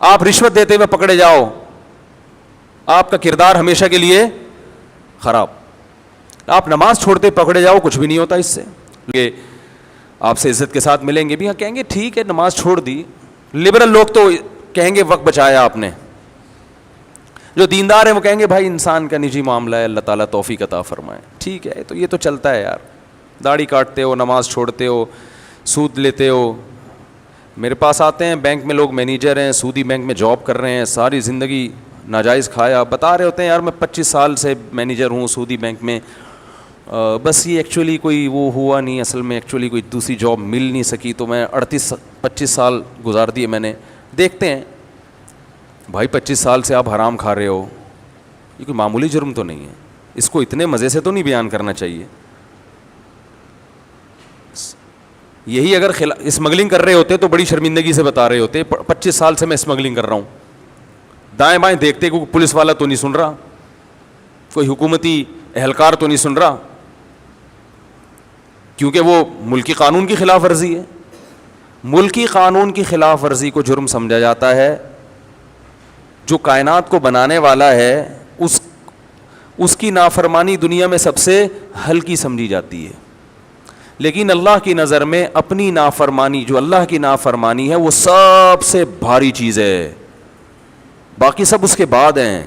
آپ رشوت دیتے ہوئے پکڑے جاؤ, آپ کا کردار ہمیشہ کے لیے خراب. آپ نماز چھوڑتے پکڑے جاؤ, کچھ بھی نہیں ہوتا اس سے. آپ سے عزت کے ساتھ ملیں گے بھی, ہاں کہیں گے ٹھیک ہے نماز چھوڑ دی. لبرل لوگ تو کہیں گے وقت بچایا آپ نے. جو دیندار ہیں وہ کہیں گے بھائی انسان کا نجی معاملہ ہے, اللہ تعالیٰ توفیق عطا فرمائے. ٹھیک ہے, تو یہ تو چلتا ہے یار. داڑھی کاٹتے ہو, نماز چھوڑتے ہو, سود لیتے ہو. میرے پاس آتے ہیں بینک میں لوگ, مینیجر ہیں, سودی بینک میں جاب کر رہے ہیں, ساری زندگی ناجائز کھایا. بتا رہے ہوتے ہیں یار میں 25 سال سے مینیجر ہوں سودی بینک میں, بس یہ ایکچولی کوئی وہ ہوا نہیں, اصل میں ایکچولی کوئی دوسری جاب مل نہیں سکی, تو میں 25 سال گزار دیے میں نے. دیکھتے ہیں بھائی 25 سال سے آپ حرام کھا رہے ہو, یہ کوئی معمولی جرم تو نہیں ہے. اس کو اتنے مزے سے تو نہیں بیان کرنا چاہیے. یہی اگر اسمگلنگ کر رہے ہوتے تو بڑی شرمندگی سے بتا رہے ہوتے 25 سال سے میں اسمگلنگ کر رہا ہوں. دائیں بائیں دیکھتے کوئی پولیس والا تو نہیں سن رہا, کوئی حکومتی اہلکار تو نہیں سن رہا, کیونکہ وہ ملکی قانون کی خلاف ورزی ہے. ملکی قانون کی خلاف ورزی کو جرم سمجھا جاتا ہے. جو کائنات کو بنانے والا ہے اس کی نافرمانی دنیا میں سب سے ہلکی سمجھی جاتی ہے. لیکن اللہ کی نظر میں اپنی نافرمانی, جو اللہ کی نافرمانی ہے, وہ سب سے بھاری چیز ہے. باقی سب اس کے بعد ہیں.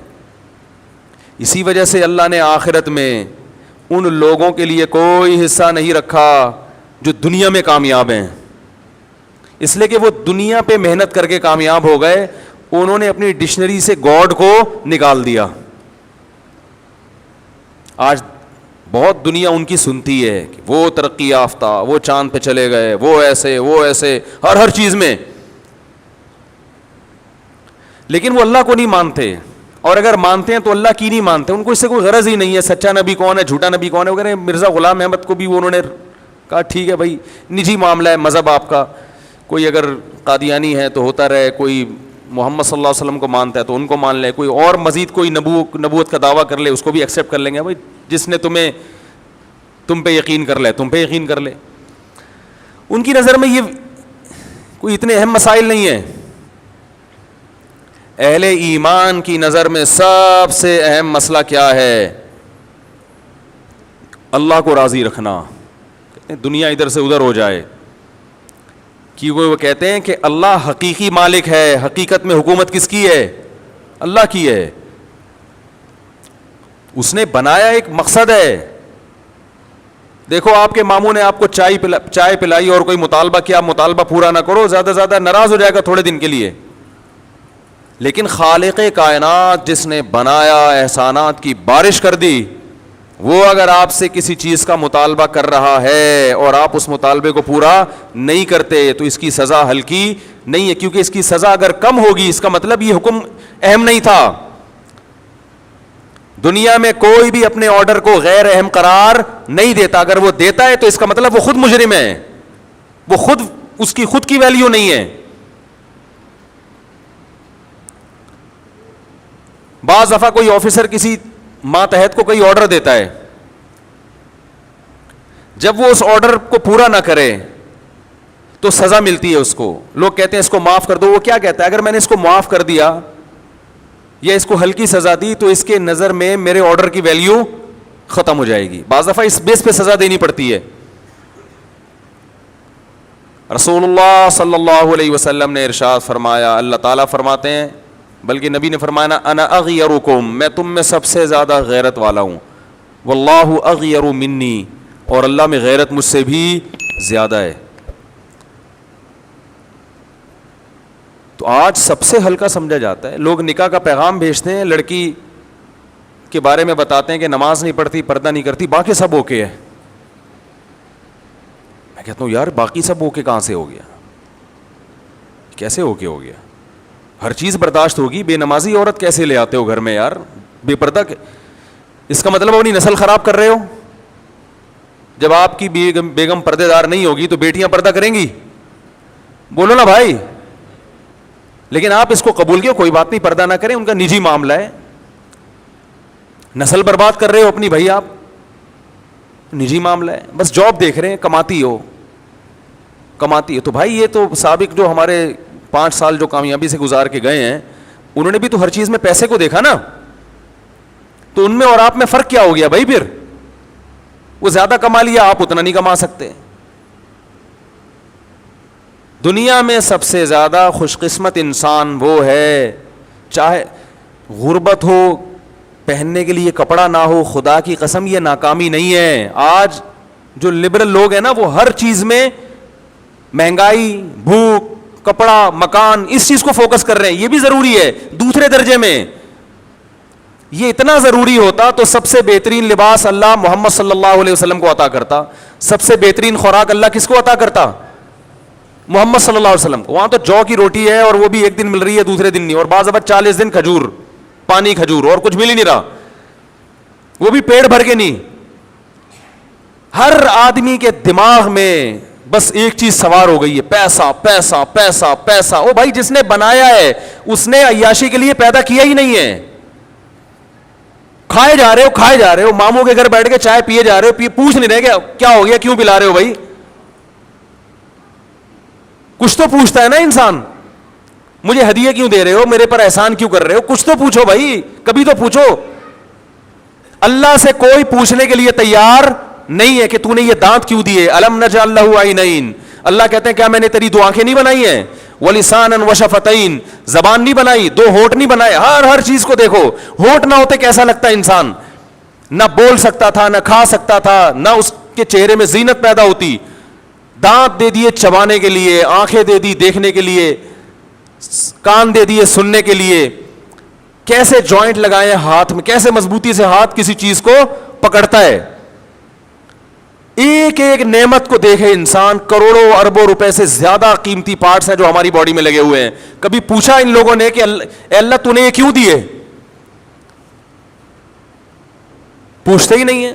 اسی وجہ سے اللہ نے آخرت میں ان لوگوں کے لیے کوئی حصہ نہیں رکھا جو دنیا میں کامیاب ہیں. اس لیے کہ وہ دنیا پہ محنت کر کے کامیاب ہو گئے, انہوں نے اپنی ڈکشنری سے گاڈ کو نکال دیا. آج بہت دنیا ان کی سنتی ہے کہ وہ ترقی یافتہ, وہ چاند پہ چلے گئے, وہ ایسے ہر چیز میں, لیکن وہ اللہ کو نہیں مانتے. اور اگر مانتے ہیں تو اللہ کی نہیں مانتے, ان کو اس سے کوئی غرض ہی نہیں ہے سچا نبی کون ہے, جھوٹا نبی کون ہے وغیرہ. مرزا غلام احمد کو بھی انہوں نے کہا ٹھیک ہے بھائی نجی معاملہ ہے, مذہب آپ کا, کوئی اگر قادیانی ہے تو ہوتا رہے, کوئی محمد صلی اللہ علیہ وسلم کو مانتا ہے تو ان کو مان لے, کوئی اور مزید کوئی نبوت کا دعویٰ کر لے اس کو بھی ایکسیپٹ کر لیں گے. بھائی جس نے تم پہ یقین کر لے, تم پہ یقین کر لے. ان کی نظر میں یہ کوئی اتنے اہم مسائل نہیں ہیں. اہل ایمان کی نظر میں سب سے اہم مسئلہ کیا ہے؟ اللہ کو راضی رکھنا. دنیا ادھر سے ادھر ہو جائے, کیونکہ وہ کہتے ہیں کہ اللہ حقیقی مالک ہے. حقیقت میں حکومت کس کی ہے؟ اللہ کی ہے. اس نے بنایا ایک مقصد ہے. دیکھو آپ کے ماموں نے آپ کو چائے پلائی اور کوئی مطالبہ کیا, مطالبہ پورا نہ کرو, زیادہ سے زیادہ ناراض ہو جائے گا تھوڑے دن کے لیے. لیکن خالق کائنات جس نے بنایا, احسانات کی بارش کر دی, وہ اگر آپ سے کسی چیز کا مطالبہ کر رہا ہے اور آپ اس مطالبے کو پورا نہیں کرتے تو اس کی سزا ہلکی نہیں ہے. کیونکہ اس کی سزا اگر کم ہوگی اس کا مطلب یہ حکم اہم نہیں تھا. دنیا میں کوئی بھی اپنے آرڈر کو غیر اہم قرار نہیں دیتا. اگر وہ دیتا ہے تو اس کا مطلب وہ خود مجرم ہے, وہ خود, اس کی خود کی ویلیو نہیں ہے. بعض دفعہ کوئی آفیسر کسی ماتحت کو کوئی آرڈر دیتا ہے, جب وہ اس آرڈر کو پورا نہ کرے تو سزا ملتی ہے اس کو. لوگ کہتے ہیں اس کو معاف کر دو. وہ کیا کہتا ہے؟ اگر میں نے اس کو معاف کر دیا یا اس کو ہلکی سزا دی تو اس کے نظر میں میرے آرڈر کی ویلیو ختم ہو جائے گی. بعض دفعہ اس بیس پہ سزا دینی پڑتی ہے. رسول اللہ صلی اللہ علیہ وسلم نے ارشاد فرمایا, اللہ تعالیٰ فرماتے ہیں, بلکہ نبی نے فرمایا, انا اغیرکم, میں تم میں سب سے زیادہ غیرت والا ہوں, واللہ اغیر منی, اور اللہ میں غیرت مجھ سے بھی زیادہ ہے. تو آج سب سے ہلکا سمجھا جاتا ہے. لوگ نکاح کا پیغام بھیجتے ہیں, لڑکی کے بارے میں بتاتے ہیں کہ نماز نہیں پڑھتی, پردہ نہیں کرتی, باقی سب اوکے ہے. میں کہتا ہوں یار باقی سب اوکے کہاں سے ہو گیا, کیسے اوکے ہو گیا؟ ہر چیز برداشت ہوگی, بے نمازی عورت کیسے لے آتے ہو گھر میں یار, بے پردہ؟ اس کا مطلب اپنی نسل خراب کر رہے ہو. جب آپ کی بیگم پردے دار نہیں ہوگی تو بیٹیاں پردہ کریں گی؟ بولو نا بھائی. لیکن آپ اس کو قبول کیوں, کوئی بات نہیں, پردہ نہ کریں, ان کا نجی معاملہ ہے. نسل برباد کر رہے ہو اپنی بھائی, آپ نجی معاملہ ہے, بس جاب دیکھ رہے ہیں, کماتی ہو. تو بھائی یہ تو سابق جو ہمارے 5 سال جو کامیابی سے گزار کے گئے ہیں, انہوں نے بھی تو ہر چیز میں پیسے کو دیکھا نا. تو ان میں اور آپ میں فرق کیا ہو گیا بھائی؟ پھر وہ زیادہ کما لیا, آپ اتنا نہیں کما سکتے. دنیا میں سب سے زیادہ خوش قسمت انسان وہ ہے, چاہے غربت ہو, پہننے کے لیے کپڑا نہ ہو, خدا کی قسم یہ ناکامی نہیں ہے. آج جو لبرل لوگ ہیں نا, وہ ہر چیز میں مہنگائی, بھوک, کپڑا, مکان, اس چیز کو فوکس کر رہے ہیں. یہ بھی ضروری ہے دوسرے درجے میں. یہ اتنا ضروری ہوتا تو سب سے بہترین لباس اللہ محمد صلی اللہ علیہ وسلم کو عطا کرتا, سب سے بہترین خوراک اللہ کس کو عطا کرتا؟ محمد صلی اللہ علیہ وسلم کو. وہاں تو جو کی روٹی ہے اور وہ بھی ایک دن مل رہی ہے, دوسرے دن نہیں, اور بعض اب 40 دن کھجور, پانی کھجور, اور کچھ مل ہی نہیں رہا, وہ بھی پیٹ بھر کے نہیں. ہر آدمی کے دماغ میں بس ایک چیز سوار ہو گئی ہے, پیسہ پیسہ پیسہ پیسہ. او بھائی جس نے بنایا ہے اس نے عیاشی کے لیے پیدا کیا ہی نہیں ہے. کھائے جا رہے ہو, ماموں کے گھر بیٹھ کے چائے پیے جا رہے ہو, پوچھ نہیں رہے کیا ہو گیا, کیوں پلا رہے ہو بھائی. کچھ تو پوچھتا ہے نا انسان, مجھے ہدیے کیوں دے رہے ہو, میرے پر احسان کیوں کر رہے ہو, کچھ تو پوچھو بھائی, کبھی تو پوچھو. اللہ سے کوئی پوچھنے کے لیے تیار نہیں ہے کہ تو نے یہ دانت کیوں دیے, الم نجعل لہ عینین. اللہ کہتے ہیں کیا میں نے تیری 2 آنکھیں نہیں بنائی ہیں, ولسانا وشفتین, زبان نہیں بنائی, 2 ہونٹ نہیں بنائے. ہر چیز کو دیکھو, ہونٹ نہ ہوتے کیسا لگتا ہے انسان, نہ بول سکتا تھا, نہ کھا سکتا تھا, نہ اس کے چہرے میں زینت پیدا ہوتی. دانت دے دیے چبانے کے لیے, آنکھیں دے دی دیکھنے کے لیے, کان دے دیے سننے کے لیے. کیسے جوائنٹ لگائے ہاتھ میں, کیسے مضبوطی سے ہاتھ کسی چیز کو پکڑتا ہے. ایک ایک نعمت کو دیکھے انسان, کروڑوں اربوں روپے سے زیادہ قیمتی پارٹس ہیں جو ہماری باڈی میں لگے ہوئے ہیں. کبھی پوچھا ان لوگوں نے کہ اے اللہ تو نے یہ کیوں دیے؟ پوچھتے ہی نہیں ہیں.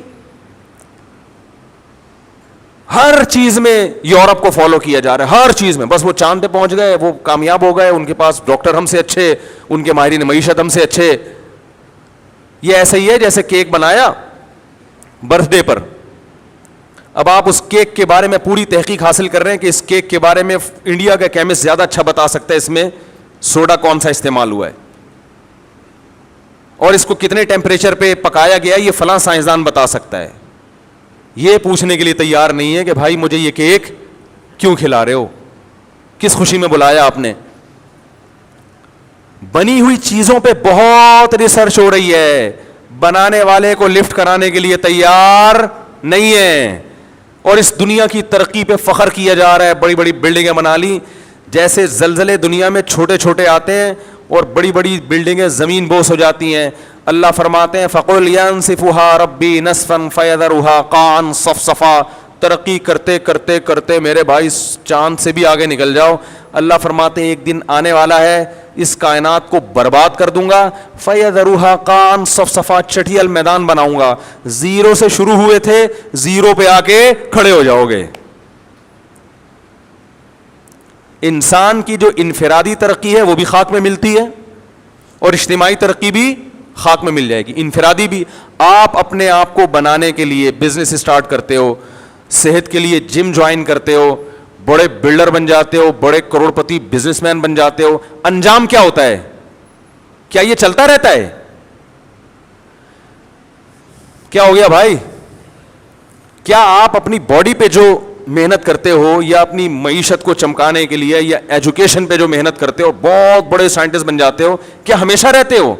ہر چیز میں یورپ کو فالو کیا جا رہا ہے, ہر چیز میں. بس وہ چاند پہ پہنچ گئے, وہ کامیاب ہو گئے, ان کے پاس ڈاکٹر ہم سے اچھے, ان کے ماہرین معیشت ہم سے اچھے. یہ ایسا ہی ہے جیسے کیک بنایا برتھ ڈے پر, اب آپ اس کیک کے بارے میں پوری تحقیق حاصل کر رہے ہیں کہ اس کیک کے بارے میں انڈیا کا کیمسٹ زیادہ اچھا بتا سکتا ہے اس میں سوڈا کون سا استعمال ہوا ہے, اور اس کو کتنے ٹیمپریچر پہ پکایا گیا, یہ فلاں سائنسدان بتا سکتا ہے. یہ پوچھنے کے لیے تیار نہیں ہے کہ بھائی مجھے یہ کیک کیوں کھلا رہے ہو, کس خوشی میں بلایا آپ نے. بنی ہوئی چیزوں پہ بہت ریسرچ ہو رہی ہے, بنانے والے کو لفٹ کرانے کے لیے تیار نہیں ہے, اور اس دنیا کی ترقی پہ فخر کیا جا رہا ہے. بڑی بڑی بلڈنگیں بنا لی, جیسے زلزلے دنیا میں چھوٹے چھوٹے آتے ہیں اور بڑی بڑی بلڈنگیں زمین بوس ہو جاتی ہیں. اللہ فرماتے ہیں فَقُلْ يَنْسِفُهَا رَبِّي نَسْفًا فَيَذَرُهَا قَاعًا صَفْصَفًا. ترقی کرتے کرتے کرتے میرے بھائی چاند سے بھی آگے نکل جاؤ. اللہ فرماتے ہیں ایک دن آنے والا ہے اس کائنات کو برباد کر دوں گا. فَيَذَرُهَا قَاعًا صَفْصَفًا, چٹھیل میدان بناؤں گا. 0 سے شروع ہوئے تھے, 0 پہ آ کے کھڑے ہو جاؤ گے. انسان کی جو انفرادی ترقی ہے وہ بھی خاک میں ملتی ہے, اور اجتماعی ترقی بھی خاک میں مل جائے گی. انفرادی بھی, آپ اپنے آپ کو بنانے کے لیے بزنس اسٹارٹ کرتے ہو, صحت کے لیے جم جوائن کرتے ہو, بڑے بلڈر بن جاتے ہو, بڑے کروڑپتی بزنس مین بن جاتے ہو, انجام کیا ہوتا ہے؟ کیا یہ چلتا رہتا ہے؟ کیا ہو گیا بھائی؟ کیا آپ اپنی باڈی پہ جو محنت کرتے ہو یا اپنی معیشت کو چمکانے کے لیے یا ایجوکیشن پہ جو محنت کرتے ہو, بہت بڑے سائنٹسٹ بن جاتے ہو, کیا ہمیشہ رہتے ہو؟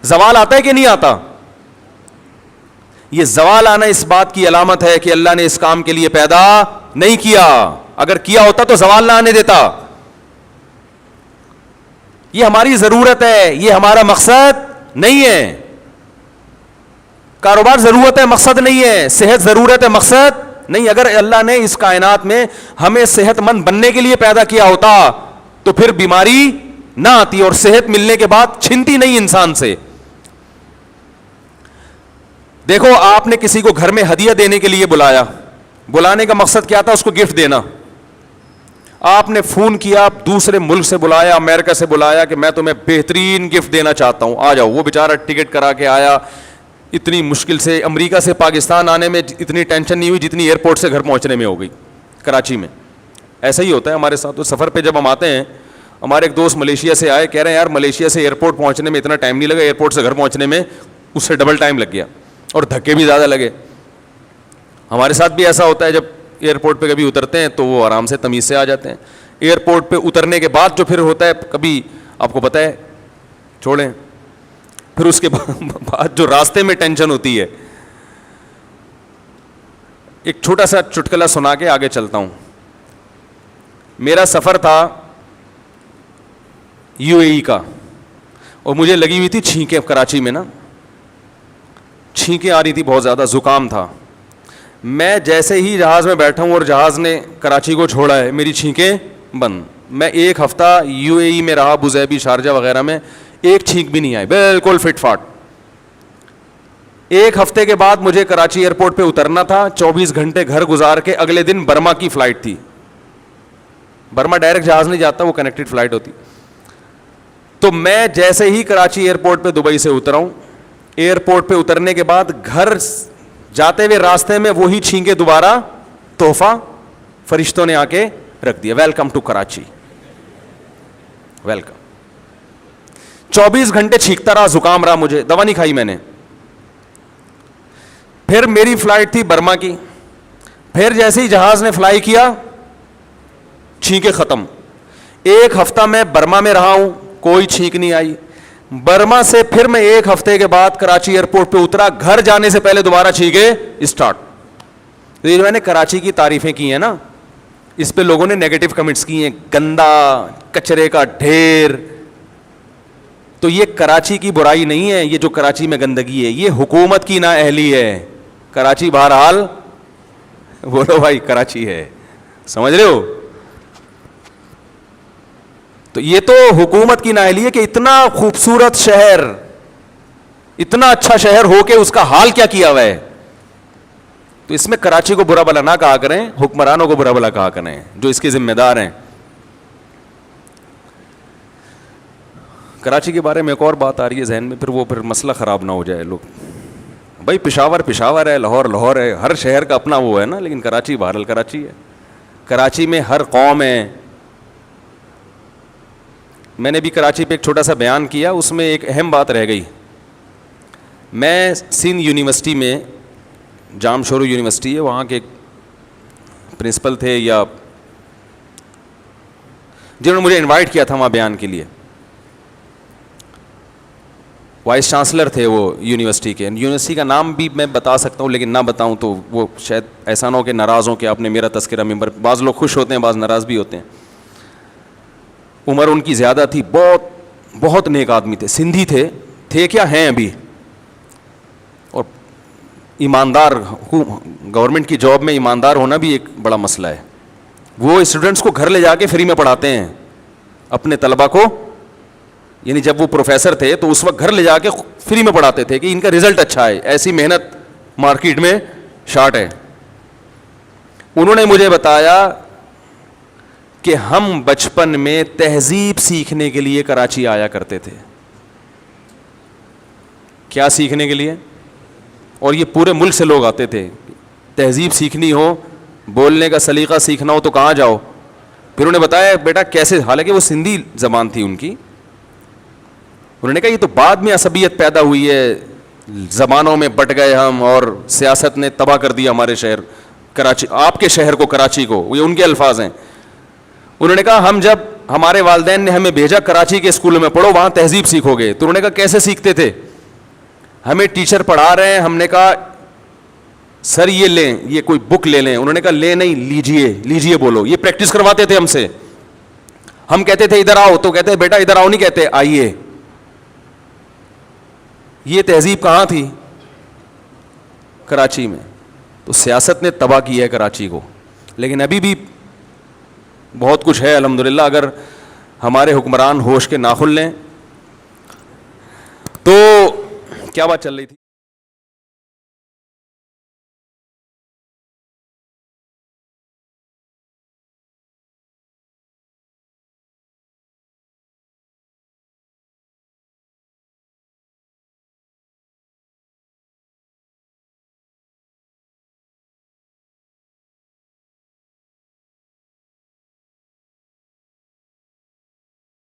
زوال آتا ہے کہ نہیں آتا؟ یہ زوال آنا اس بات کی علامت ہے کہ اللہ نے اس کام کے لیے پیدا نہیں کیا. اگر کیا ہوتا تو زوال نہ آنے دیتا. یہ ہماری ضرورت ہے, یہ ہمارا مقصد نہیں ہے. کاروبار ضرورت ہے, مقصد نہیں ہے. صحت ضرورت ہے, مقصد نہیں. اگر اللہ نے اس کائنات میں ہمیں صحت مند بننے کے لیے پیدا کیا ہوتا تو پھر بیماری نہ آتی اور صحت ملنے کے بعد چھنتی نہیں انسان سے. دیکھو, آپ نے کسی کو گھر میں ہدیہ دینے کے لیے بلایا, بلانے کا مقصد کیا تھا؟ اس کو گفٹ دینا. آپ نے فون کیا, دوسرے ملک سے بلایا, امریکہ سے بلایا کہ میں تمہیں بہترین گفٹ دینا چاہتا ہوں, آ جاؤ. وہ بیچارہ ٹکٹ کرا کے آیا, اتنی مشکل سے امریکہ سے پاکستان آنے میں اتنی ٹینشن نہیں ہوئی جتنی ایئرپورٹ سے گھر پہنچنے میں ہو گئی کراچی میں. ایسا ہی ہوتا ہے ہمارے ساتھ. تو سفر پہ جب ہم آتے ہیں, ہمارے ایک دوست ملیشیا سے آئے, کہہ رہے ہیں یار ملیشیا سے ایئرپورٹ پہنچنے میں اتنا ٹائم نہیں لگا, ایئرپورٹ سے گھر پہنچنے میں اس سے ڈبل ٹائم لگ گیا اور دھکے بھی زیادہ لگے. ہمارے ساتھ بھی ایسا ہوتا ہے, جب ایئرپورٹ پہ کبھی اترتے ہیں تو وہ آرام سے تمیز سے آ جاتے ہیں. ایئرپورٹ پہ اترنے کے بعد جو پھر ہوتا ہے, کبھی آپ کو پتہ ہے, چھوڑیں, پھر اس کے بعد جو راستے میں ٹینشن ہوتی ہے. ایک چھوٹا سا چٹکلا سنا کے آگے چلتا ہوں. میرا سفر تھا یو اے ای کا, اور مجھے لگی ہوئی تھی چھینکیں کراچی میں نا, چھینکیں آ رہی تھی بہت زیادہ, زکام تھا. میں جیسے ہی جہاز میں بیٹھا ہوں اور جہاز نے کراچی کو چھوڑا ہے, میری چھینکیں بند. میں ایک ہفتہ یو اے ای میں رہا, ابوظہبی, شارجہ وغیرہ میں, ایک چھینک بھی نہیں آئی, بالکل فٹ فاٹ. ایک ہفتے کے بعد مجھے کراچی ایئرپورٹ پہ اترنا تھا, 24 گھنٹے گھر گزار کے اگلے دن برما کی فلائٹ تھی. برما ڈائریکٹ جہاز نہیں جاتا, وہ کنیکٹڈ فلائٹ ہوتی. تو میں جیسے ہی کراچی ایئرپورٹ پہ دبئی سے اترا ہوں, ایئرپورٹ پہ اترنے کے بعد گھر جاتے ہوئے راستے میں وہی چھینکے دوبارہ تحفہ فرشتوں نے آ کے رکھ دیا, ویلکم ٹو کراچی, ویلکم. 24 گھنٹے چھینکتا رہا, زکام رہا مجھے, دوا نہیں کھائی میں نے. پھر میری فلائٹ تھی برما کی, پھر جیسے ہی جہاز نے فلائی کیا چھینکیں ختم. ایک ہفتہ میں برما میں رہا ہوں, کوئی چھینک نہیں آئی. برما سے پھر میں ایک ہفتے کے بعد کراچی ایئرپورٹ پہ اترا, گھر جانے سے پہلے دوبارہ چھینکیں اسٹارٹ. تو یہ جو میں نے کراچی کی تعریفیں کی ہیں نا, اس پہ لوگوں نے نیگیٹو کمنٹس کی ہیں, گندا, کچرے کا ڈھیر. تو یہ کراچی کی برائی نہیں ہے, یہ جو کراچی میں گندگی ہے یہ حکومت کی نااہلی ہے. کراچی بہرحال, بولو بھائی, کراچی ہے, سمجھ رہے ہو؟ تو یہ تو حکومت کی نااہلی ہے کہ اتنا خوبصورت شہر, اتنا اچھا شہر ہو کے اس کا حال کیا کیا ہوا ہے. تو اس میں کراچی کو برا بھلا نہ کہا کریں, حکمرانوں کو برا بھلا کہا کریں جو اس کے ذمہ دار ہیں. کراچی کے بارے میں ایک اور بات آ رہی ہے ذہن میں, پھر مسئلہ خراب نہ ہو جائے. لوگ بھائی پشاور ہے, لاہور ہے, ہر شہر کا اپنا وہ ہے نا, لیکن کراچی بہرحال کراچی ہے. کراچی میں ہر قوم ہے. میں نے بھی کراچی پہ ایک چھوٹا سا بیان کیا, اس میں ایک اہم بات رہ گئی. میں سندھ یونیورسٹی میں, جام شورو یونیورسٹی ہے, وہاں کے پرنسپل تھے یا جنہوں نے مجھے انوائٹ کیا تھا وہاں بیان کے لیے, وائس چانسلر تھے وہ یونیورسٹی کے. یونیورسٹی کا نام بھی میں بتا سکتا ہوں لیکن نہ بتاؤں تو وہ شاید ایسا نہ ہو کہ ناراض ہوں کہ آپ نے میرا تذکرہ ممبر. بعض لوگ خوش ہوتے ہیں, بعض ناراض بھی ہوتے ہیں. عمر ان کی زیادہ تھی, بہت نیک آدمی تھے, سندھی تھے کیا ہیں ابھی, اور ایماندار. گورنمنٹ کی جاب میں ایماندار ہونا بھی ایک بڑا مسئلہ ہے. وہ اسٹوڈنٹس کو گھر لے جا کے فری میں پڑھاتے ہیں اپنے طلبہ کو, یعنی جب وہ پروفیسر تھے تو اس وقت گھر لے جا کے فری میں پڑھاتے تھے کہ ان کا رزلٹ اچھا ہے, ایسی محنت مارکیٹ میں شارٹ ہے. انہوں نے مجھے بتایا کہ ہم بچپن میں تہذیب سیکھنے کے لیے کراچی آیا کرتے تھے. کیا سیکھنے کے لیے؟ اور یہ پورے ملک سے لوگ آتے تھے. تہذیب سیکھنی ہو, بولنے کا سلیقہ سیکھنا ہو تو کہاں جاؤ؟ پھر انہیں بتایا بیٹا کیسے, حالانکہ وہ سندھی زبان تھی ان کی. انہوں نے کہا یہ تو بعد میں عصبیت پیدا ہوئی ہے, زبانوں میں بٹ گئے ہم اور سیاست نے تباہ کر دیا ہمارے شہر کراچی, آپ کے شہر کو, کراچی کو. یہ ان کے الفاظ ہیں. انہوں نے کہا ہم جب ہمارے والدین نے ہمیں بھیجا کراچی کے اسکول میں پڑھو, وہاں تہذیب سیکھو گے. تو انہوں نے کہا کیسے سیکھتے تھے؟ ہمیں ٹیچر پڑھا رہے ہیں, ہم نے کہا سر یہ لیں, یہ کوئی بک لے لیں. انہوں نے کہا لے نہیں, لیجئے, لیجئے بولو. یہ پریکٹس کرواتے تھے ہم سے. ہم کہتے تھے ادھر آؤ, تو کہتے ہیں بیٹا ادھر آؤ نہیں کہتے, آئیے. یہ تہذیب کہاں تھی؟ کراچی میں. تو سیاست نے تباہ کی ہے کراچی کو, لیکن ابھی بھی بہت کچھ ہے الحمدللہ. اگر ہمارے حکمران ہوش کے ناخن لیں. تو کیا بات چل رہی تھی؟